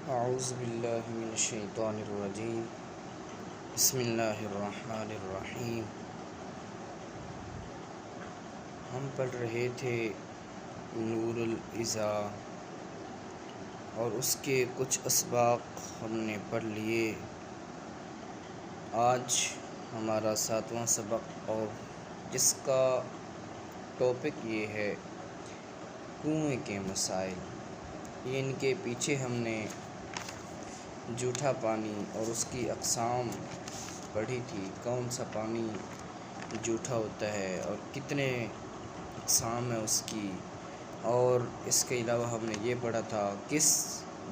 اعوذ باللہ من الشیطان الرجیم بسم اللہ الرحمن الرحیم۔ ہم پڑھ رہے تھے نور الازا اور اس کے کچھ اسباق ہم نے پڑھ لیے۔ آج ہمارا 7واں سبق اور جس کا ٹاپک یہ ہے کنویں کے مسائل، ان کے پیچھے ہم نے جھوٹا پانی اور اس کی اقسام پڑھی تھی، کون سا پانی جھوٹا ہوتا ہے اور کتنے اقسام ہیں اس کی، اور اس کے علاوہ ہم نے یہ پڑھا تھا کس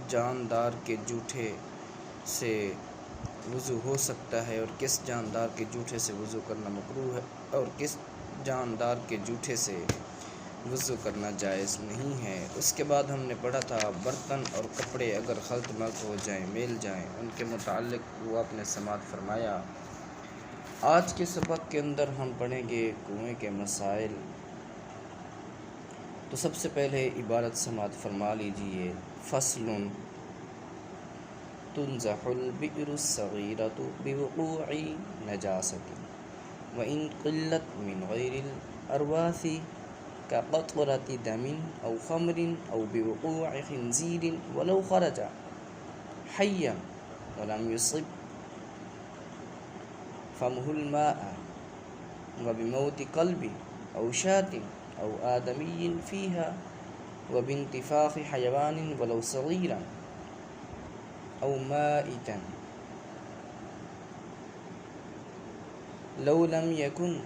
جاندار کے جھوٹے سے وضو ہو سکتا ہے اور کس جاندار کے جھوٹے سے وضو کرنا مکروہ ہے اور کس جاندار کے جھوٹے سے وضو کرنا جائز نہیں ہے۔ اس کے بعد ہم نے پڑھا تھا برتن اور کپڑے اگر خلط ملط ہو جائیں، میل جائیں، ان کے متعلق وہ آپ نے سماعت فرمایا۔ آج کے سبق کے اندر ہم پڑھیں گے کنویں کے مسائل۔ تو سب سے پہلے عبارت سماعت فرما لیجئے۔ فصل تنزح البئر الصغیرة بوقوع نجاست وإن قلت من غیر الارواث كقطرة دم أو خمر أو بوقوع خنزير ولو خرج حيا ولم يصب فمه الماء وبموت قلب أو شاة أو آدمي فيها وبانتفاخ حيوان ولو صغيرا أو مائتا لو لم يكن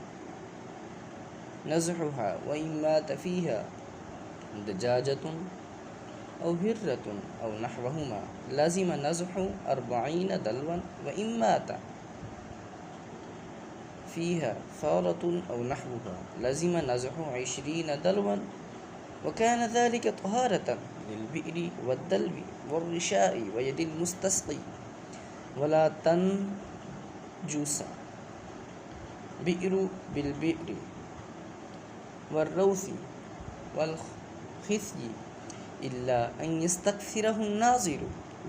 نزحها وإن مات فيها دجاجة أو هرة أو نحوهما لازم نزح 40 دلوا وإن مات فيها فارة أو نحوها لازم نزح 20 دلوا وكان ذلك طهارة للبئر والدلو والرشاء ويد المستسقي ولا تنجس بئر بالبئر والروث والخثي إلا أن يستكثره الناظر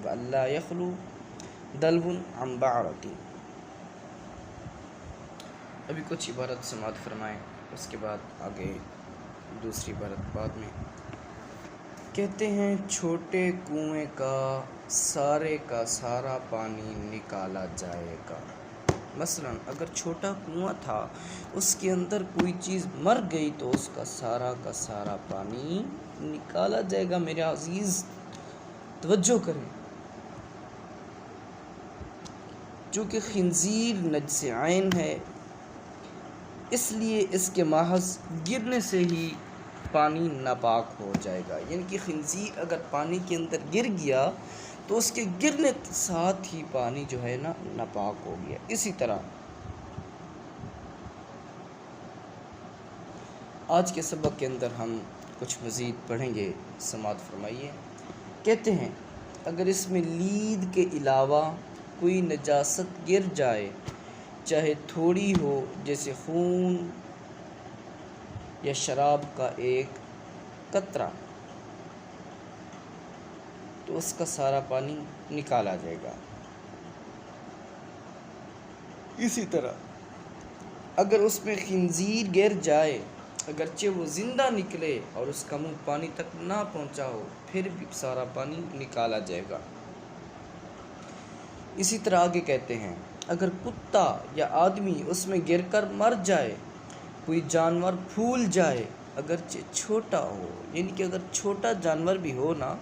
وألا يخلو دلو عن بعرة۔ ابھی کچھ عبارت سماعت فرمائیں، اس کے بعد آگے دوسری عبارت بعد میں۔ کہتے ہیں چھوٹے کنویں کا سارا پانی نکالا جائے گا۔ مثلا اگر چھوٹا کنواں تھا، اس کے اندر کوئی چیز مر گئی تو اس کا سارا پانی نکالا جائے گا۔ میرے عزیز توجہ کریں، چونکہ خنزیر نجس عین ہے، اس لیے اس کے محض گرنے سے ہی پانی ناپاک ہو جائے گا۔ یعنی کہ خنزیر اگر پانی کے اندر گر گیا تو اس کے گرنے ساتھ ہی پانی جو ہے نا ناپاک ہو گیا۔ اسی طرح آج کے سبق کے اندر ہم کچھ مزید پڑھیں گے، سماعت فرمائیے۔ کہتے ہیں اگر اس میں لید کے علاوہ کوئی نجاست گر جائے، چاہے تھوڑی ہو جیسے خون یا شراب کا ایک قطرہ، تو اس کا سارا پانی نکالا جائے گا۔ اسی طرح اگر اس میں خنزیر گر جائے، اگرچہ وہ زندہ نکلے اور اس کا منہ پانی تک نہ پہنچا ہو، پھر بھی سارا پانی نکالا جائے گا۔ اسی طرح آگے کہتے ہیں اگر کتا یا آدمی اس میں گر کر مر جائے، کوئی جانور پھول جائے اگرچہ چھوٹا ہو، یعنی کہ اگر چھوٹا جانور بھی ہو نا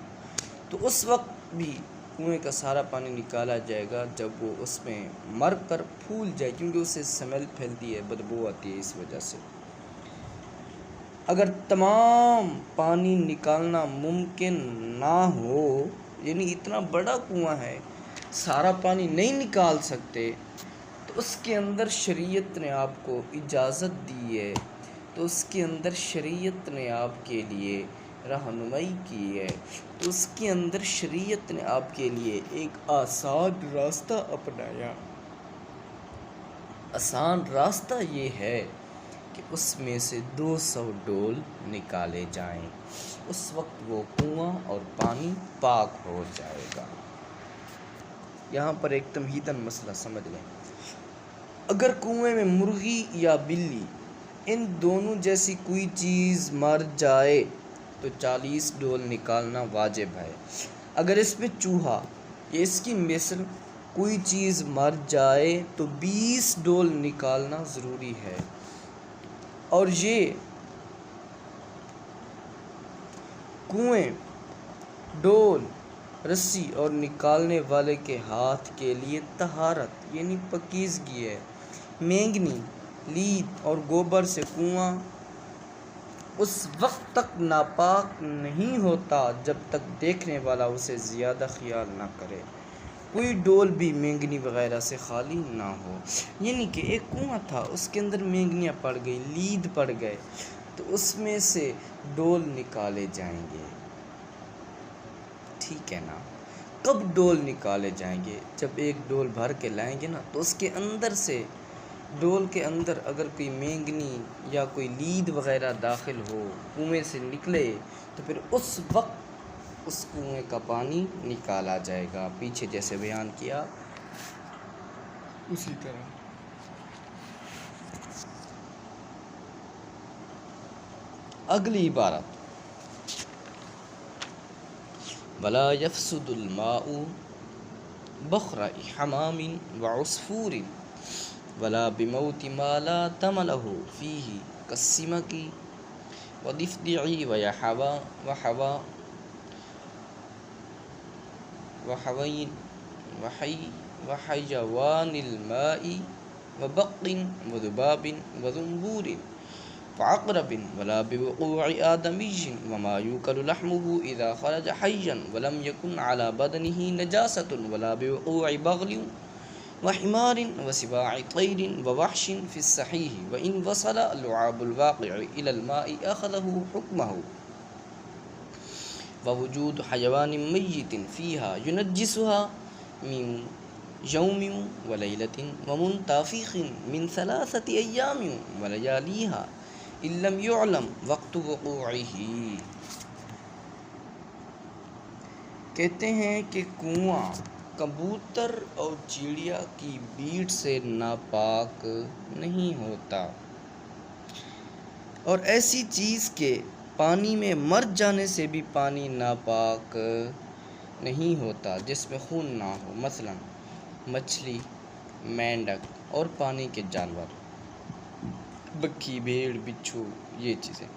تو اس وقت بھی کنویں کا سارا پانی نکالا جائے گا جب وہ اس میں مر کر پھول جائے، کیونکہ اسے سمیل پھیلتی ہے، بدبو آتی ہے، اس وجہ سے۔ اگر تمام پانی نکالنا ممکن نہ ہو، یعنی اتنا بڑا کنواں ہے سارا پانی نہیں نکال سکتے، تو اس کے اندر شریعت نے آپ کو اجازت دی ہے، تو اس کے اندر شریعت نے آپ کے لیے رہنمائی کی ہے، تو اس کے اندر شریعت نے آپ کے لیے ایک آسان راستہ اپنایا۔ آسان راستہ یہ ہے کہ کہ اس میں سے 200 ڈول نکالے جائیں، اس وقت وہ کنواں اور پانی پاک ہو جائے گا۔ یہاں پر ایک تمہیداً مسئلہ سمجھ لیں، اگر کنویں میں مرغی یا بلی ان دونوں جیسی کوئی چیز مر جائے تو 40 ڈول نکالنا واجب ہے۔ اگر اس میں چوہا یا اس کی مثل کوئی چیز مر جائے تو 20 ڈول نکالنا ضروری ہے، اور یہ کنویں، ڈول، رسی اور نکالنے والے کے ہاتھ کے لیے طہارت یعنی پاکیزگی ہے۔ مینگنی، لید اور گوبر سے کنواں اس وقت تک ناپاک نہیں ہوتا جب تک دیکھنے والا اسے زیادہ خیال نہ کرے، کوئی ڈول بھی مینگنی وغیرہ سے خالی نہ ہو۔ یعنی کہ ایک کنواں تھا، اس کے اندر مینگنیاں پڑ گئی، لید پڑ گئے، تو اس میں سے ڈول نکالے جائیں گے، ٹھیک ہے نا۔ کب ڈول نکالے جائیں گے؟ جب ایک ڈول بھر کے لائیں گے نا تو اس کے اندر سے، ڈول کے اندر اگر کوئی مینگنی یا کوئی لید وغیرہ داخل ہو، کنویں سے نکلے، تو پھر اس وقت اس کنویں کا پانی نکالا جائے گا، پیچھے جیسے بیان کیا اسی طرح۔ اگلی عبارت، وَلَا يَفْسُدُ الْمَاءُ بِخَرْءِ حَمَامٍ وَعُصْفُورٍ وَلَا بِمَوْتِ مَا لَا دَمَ لَهُ فِيهِ كَالسِّمَكِ وَالضِّفْدِعِ وَحَيَوَانِ الْمَاءِ وَبَقٍّ وَذُبَابٍ وَذُنْبُورٍ وعقرب ولا بوقوع آدمي وما يوكل لحمه إذا خرج حيا ولم يكن على بدنه نجاسة ولا بوقوع بغل وحمار وسباع طير ووحش في الصحيح وإن وصل اللعاب الواقع إلى الماء أخذه حكمه ووجود حيوان ميت فيها ينجسها من يوم وليلة ومنتفخ من 3 أيام ولياليها إن لم يعلم وقت وقوعه۔ کہتے ہیں کہ کنواں کبوتر اور چڑیا کی بیٹ سے ناپاک نہیں ہوتا، اور ایسی چیز کے پانی میں مر جانے سے بھی پانی ناپاک نہیں ہوتا جس میں خون نہ ہو، مثلا مچھلی، مینڈک اور پانی کے جانور، بکھی، بھیڑ، بچھو، یہ چیزیں۔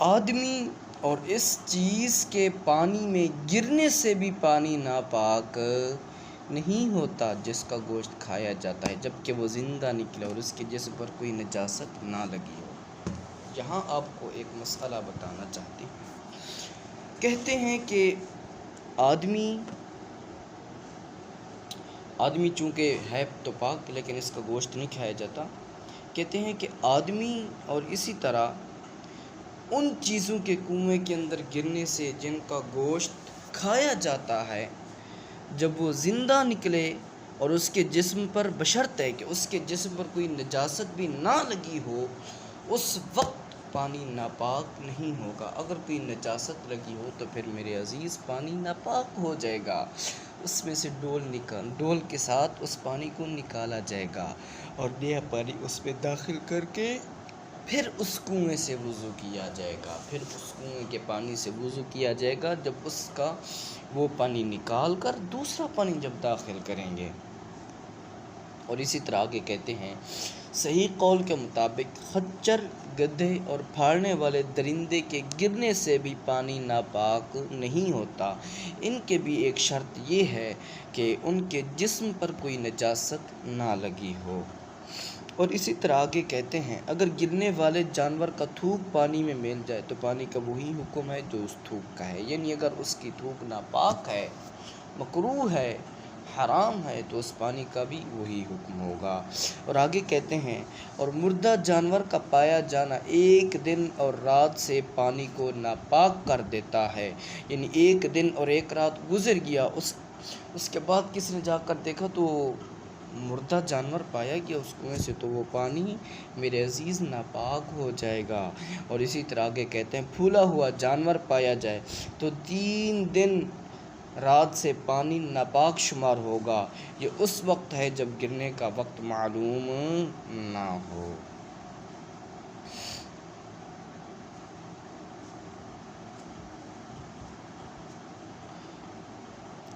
آدمی اور اس چیز کے پانی میں گرنے سے بھی پانی ناپاک نہیں ہوتا جس کا گوشت کھایا جاتا ہے، جبکہ وہ زندہ نکلے اور اس کے جسم پر کوئی نجاست نہ لگی ہو۔ یہاں آپ کو ایک مسئلہ بتانا چاہتے ہیں، کہتے ہیں کہ آدمی چونکہ ہے تو پاک لیکن اس کا گوشت نہیں کھایا جاتا، کہتے ہیں کہ آدمی اور اسی طرح ان چیزوں کے کنویں کے اندر گرنے سے جن کا گوشت کھایا جاتا ہے، جب وہ زندہ نکلے اور اس کے جسم پر، بشرط ہے کہ اس کے جسم پر کوئی نجاست بھی نہ لگی ہو، اس وقت پانی ناپاک نہیں ہوگا۔ اگر کوئی نجاست لگی ہو تو پھر میرے عزیز پانی ناپاک ہو جائے گا، اس میں سے ڈول کے ساتھ اس پانی کو نکالا جائے گا اور نیا پانی اس میں داخل کر کے پھر اس کنویں سے وضو کیا جائے گا، پھر اس کنویں کے پانی سے وضو کیا جائے گا جب اس کا وہ پانی نکال کر دوسرا پانی جب داخل کریں گے۔ اور اسی طرح آگے کہتے ہیں، صحیح قول کے مطابق خچر، گدھے اور پھاڑنے والے درندے کے گرنے سے بھی پانی ناپاک نہیں ہوتا، ان کے بھی ایک شرط یہ ہے کہ ان کے جسم پر کوئی نجاست نہ لگی ہو۔ اور اسی طرح آگے کہتے ہیں، اگر گرنے والے جانور کا تھوک پانی میں مل جائے تو پانی کا وہی حکم ہے جو اس تھوک کا ہے، یعنی اگر اس کی تھوک ناپاک ہے، مکروہ ہے، حرام ہے، تو اس پانی کا بھی وہی حکم ہوگا۔ اور آگے کہتے ہیں، اور مردہ جانور کا پایا جانا 1 دن اور رات سے پانی کو ناپاک کر دیتا ہے، یعنی 1 دن اور 1 رات گزر گیا، اس کے بعد کسی نے جا کر دیکھا تو مردہ جانور پایا گیا اس کنویں سے تو وہ پانی میرے عزیز ناپاک ہو جائے گا۔ اور اسی طرح آگے کہتے ہیں پھولا ہوا جانور پایا جائے تو 3 دن رات سے پانی ناپاک شمار ہوگا، یہ اس وقت ہے جب گرنے کا وقت معلوم نہ ہو۔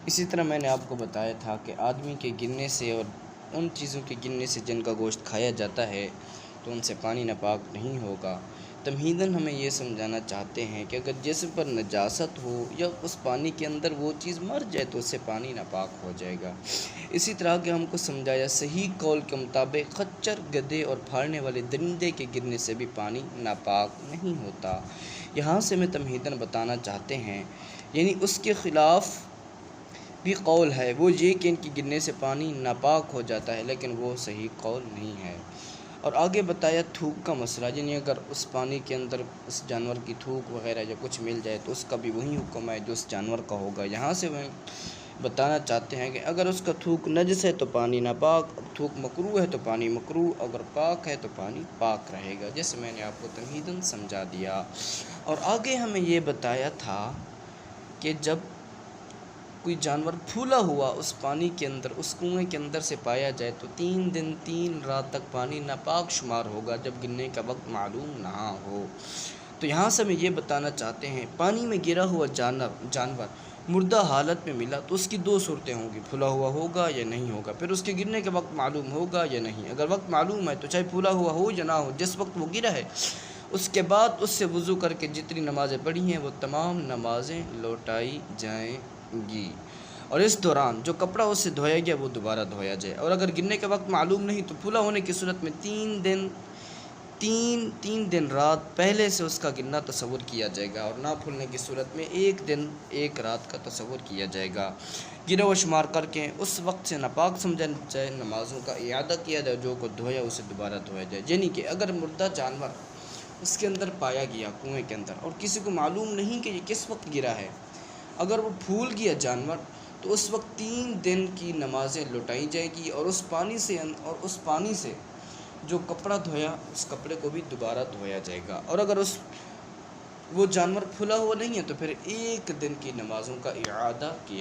اسی طرح میں نے آپ کو بتایا تھا کہ آدمی کے گرنے سے اور ان چیزوں کے گرنے سے جن کا گوشت کھایا جاتا ہے تو ان سے پانی ناپاک نہیں ہوگا۔ تمہیداً ہمیں یہ سمجھانا چاہتے ہیں کہ اگر جسم پر نجاست ہو یا اس پانی کے اندر وہ چیز مر جائے تو اس سے پانی ناپاک ہو جائے گا۔ اسی طرح کہ ہم کو سمجھایا صحیح قول کے مطابق خچر، گدھے اور پھاڑنے والے درندے کے گرنے سے بھی پانی ناپاک نہیں ہوتا۔ یہاں سے میں تمہیداً بتانا چاہتے ہیں یعنی اس کے خلاف بھی قول ہے، وہ یہ کہ ان کے گرنے سے پانی ناپاک ہو جاتا ہے، لیکن وہ صحیح قول نہیں ہے۔ اور آگے بتایا تھوک کا مسئلہ، یعنی اگر اس پانی کے اندر اس جانور کی تھوک وغیرہ یا کچھ مل جائے تو اس کا بھی وہی حکم ہے جو اس جانور کا ہوگا۔ یہاں سے وہ بتانا چاہتے ہیں کہ اگر اس کا تھوک نجس ہے تو پانی ناپاک، تھوک مکروہ ہے تو پانی مکروہ، اگر پاک ہے تو پانی پاک رہے گا، جیسے میں نے آپ کو تمہیداً سمجھا دیا۔ اور آگے ہمیں یہ بتایا تھا کہ جب کوئی جانور پھولا ہوا اس پانی کے اندر، اس کنویں کے اندر سے پایا جائے تو 3 دن 3 رات تک پانی ناپاک شمار ہوگا جب گرنے کا وقت معلوم نہ ہو۔ تو یہاں سے ہمیں یہ بتانا چاہتے ہیں پانی میں گرا ہوا جانور مردہ حالت میں ملا تو اس کی 2 صورتیں ہوں گی، پھولا ہوا ہوگا یا نہیں ہوگا، پھر اس کے گرنے کا وقت معلوم ہوگا یا نہیں۔ اگر وقت معلوم ہے تو چاہے پھولا ہوا ہو یا نہ ہو، جس وقت وہ گرا ہے اس کے بعد اس سے وضو کر کے جتنی نمازیں پڑھی ہیں وہ تمام نمازیں لوٹائی جائیں گی، اور اس دوران جو کپڑا اس سے دھویا گیا وہ دوبارہ دھویا جائے۔ اور اگر گرنے کا وقت معلوم نہیں تو پھولا ہونے کی صورت میں 3 دن رات پہلے سے اس کا گرنا تصور کیا جائے گا، اور نہ پھولنے کی صورت میں 1 دن 1 رات کا تصور کیا جائے گا۔ گرا و شمار کر کے اس وقت سے ناپاک سمجھا جائے، نمازوں کا اعادہ کیا جائے، جو کو دھویا اسے دوبارہ دھویا جائے۔ یعنی کہ اگر مردہ جانور اس کے اندر پایا گیا کنویں کے اندر اور کسی کو معلوم نہیں کہ یہ کس وقت گرا ہے، اگر وہ پھول گیا جانور تو اس وقت 3 دن کی نمازیں لوٹائی جائے گی، اور اس پانی سے جو کپڑا دھویا اس کپڑے کو بھی دوبارہ دھویا جائے گا۔ اور اگر وہ جانور پھلا ہوا نہیں ہے تو پھر 1 دن کی نمازوں کا اعادہ کیا